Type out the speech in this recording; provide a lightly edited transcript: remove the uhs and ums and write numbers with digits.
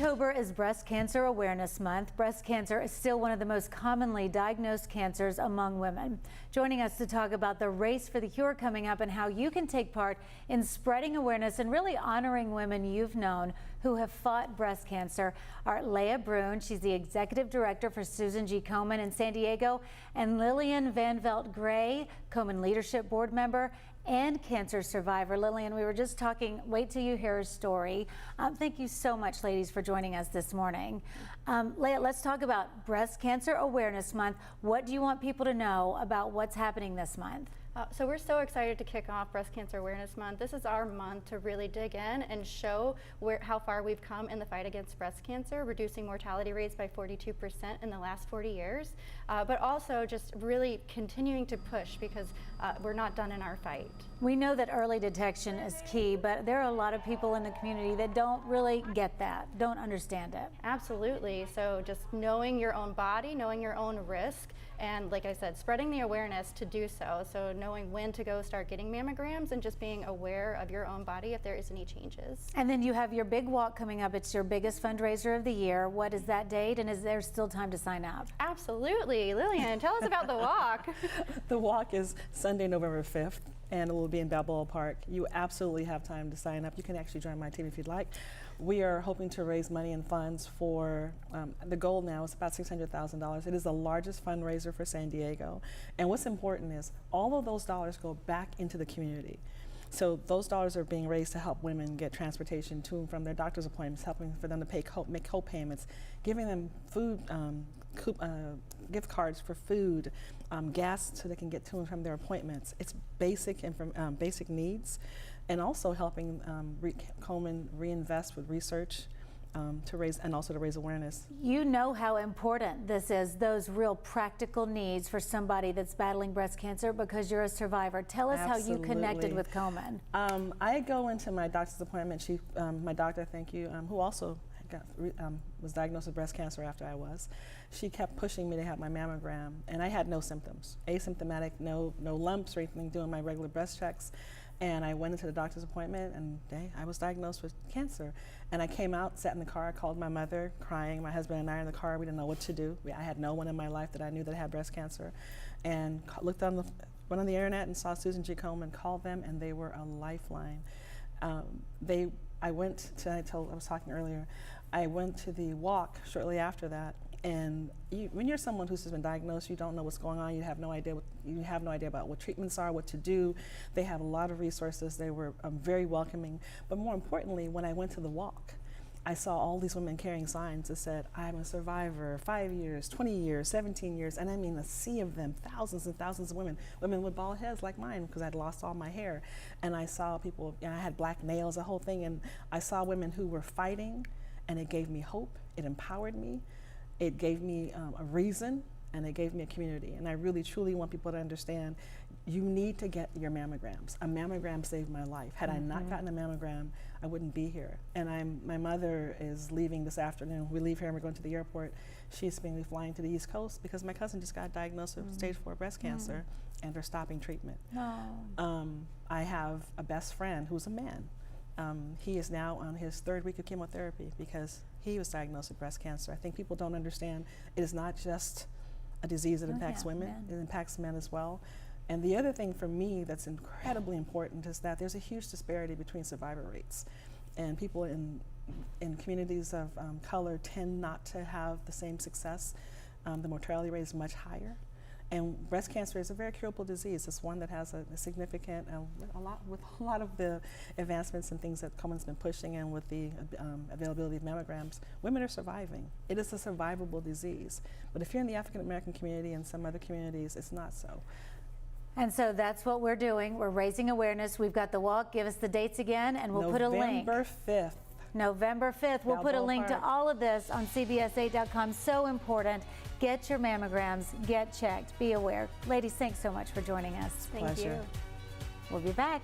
October is Breast Cancer Awareness Month. Breast cancer is still one of the most commonly diagnosed cancers among women. Joining us to talk about the race for the cure coming up and how you can take part in spreading awareness and really honoring women you've known who have fought breast cancer are Leah Brune. She's the Executive Director for Susan G. Komen in San Diego, and Lillian Van Velt Gray, Komen Leadership Board Member and cancer survivor. Lillian, we were just talking, wait till you hear her story. Thank you so much, ladies, for joining us this morning. Leah, let's talk about Breast Cancer Awareness Month. What do you want people to know about what's happening this month? So we're so excited to kick off Breast Cancer Awareness Month. This is our month to really dig in and show how far we've come in the fight against breast cancer, reducing mortality rates by 42% in the last 40 years, but also just really continuing to push because we're not done in our fight. We know that early detection is key, but there are a lot of people in the community that don't really get that, don't understand it. Absolutely. So just knowing your own body, knowing your own risk, and like I said, spreading the awareness to do so. So knowing when to go start getting mammograms and just being aware of your own body if there is any changes. And then you have your big walk coming up. It's your biggest fundraiser of the year. What is that date, and is there still time to sign up? Absolutely. Lillian, tell us about the walk. The walk is Sunday, November 5th, and it will be in Balboa Park. You absolutely have time to sign up. You can actually join my team if you'd like. We are hoping to raise money and funds for, the goal now is about $600,000. It is the largest fundraiser for San Diego. And what's important is all of those dollars go back into the community. So those dollars are being raised to help women get transportation to and from their doctor's appointments, helping for them to make co-payments, giving them food, gift cards for food, gas so they can get to and from their appointments. It's basic needs, and also helping Komen reinvest with research to raise awareness. You know how important this is, those real practical needs for somebody that's battling breast cancer because you're a survivor. Tell us how you connected with Komen. I go into my doctor's appointment. My doctor, thank you, who also was diagnosed with breast cancer after I was. She kept pushing me to have my mammogram, and I had no symptoms, asymptomatic, no lumps or anything, doing my regular breast checks. And I went into the doctor's appointment, and I was diagnosed with cancer. And I came out, sat in the car, called my mother, crying. My husband and I are in the car. We didn't know what to do. I had no one in my life that I knew that had breast cancer. And went on the internet and saw Susan G. Komen, called them, and they were a lifeline. I was talking earlier, I went to the walk shortly after that. And when you're someone who's just been diagnosed, you don't know what's going on. You have no idea about what treatments are, what to do. They have a lot of resources. They were very welcoming. But more importantly, when I went to the walk, I saw all these women carrying signs that said, "I'm a survivor, 5 years, 20 years, 17 years," and I mean a sea of them, thousands and thousands of women with bald heads like mine because I'd lost all my hair. And I saw people, I had black nails, the whole thing, and I saw women who were fighting, and it gave me hope, it empowered me. It gave me a reason, and it gave me a community. And I really, truly want people to understand you need to get your mammograms. A mammogram saved my life. Had I not gotten a mammogram, I wouldn't be here. And my mother is leaving this afternoon. We leave here and we're going to the airport. She's going to be flying to the East Coast because my cousin just got diagnosed with stage 4 breast cancer, and they're stopping treatment. I have a best friend who's a man. He is now on his 3rd week of chemotherapy because he was diagnosed with breast cancer. I think people don't understand it is not just a disease that impacts women, it impacts men as well. And the other thing for me that's incredibly important is that there's a huge disparity between survivor rates. And people in communities of color tend not to have the same success. The mortality rate is much higher. And breast cancer is a very curable disease. It's one that has a significant, a lot of the advancements and things that Komen's been pushing, and with the availability of mammograms, women are surviving. It is a survivable disease. But if you're in the African American community and some other communities, it's not so. And so that's what we're doing. We're raising awareness. We've got the walk. Give us the dates again, and we'll put a link. November 5th. November 5th. We'll put a link to all of this on CBS8.com. So important. Get your mammograms. Get checked. Be aware. Ladies, thanks so much for joining us. Thank you. We'll be back.